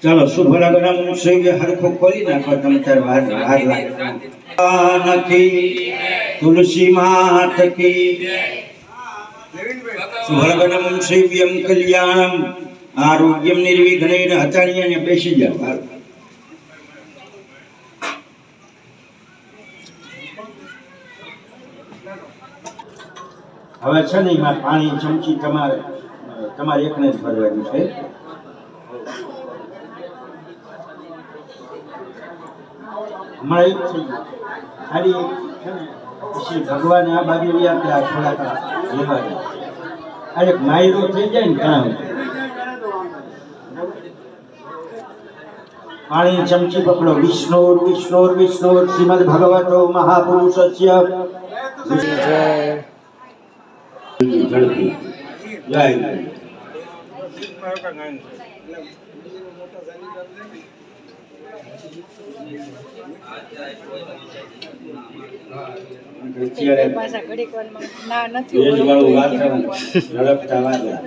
ચાલો શુભ લગ્ન સેવ્ય હરખો ખોલી નાખો તમે તાર વાર લાગે નથી તુલસી માત કી શુભ લગ્ન સેવ્યમ કલ્યાણમ આરોગ્યમ નિર્વિઘ્નેન હતાણીને બેસી જાવ. હવે છે ને એમાં પાણી ચમચી તમારે એકને જ ભરવાનું છે. હમણાં એક થઈ ગયું ખાલી છે ને પછી ભગવાન આ બાજુ થોડા લેવા દે અને માયરો થઈ જાય ને કામ પાણી ચમચી પકડો. વિષ્ણુર વિષ્ણુર વિષ્ણુર શ્રીમદ ભગવતો મહાપુરુષસ્ય ઝડપી જય પાછા ઘડીક વારમાં ના નથી ઝડપતા વાળા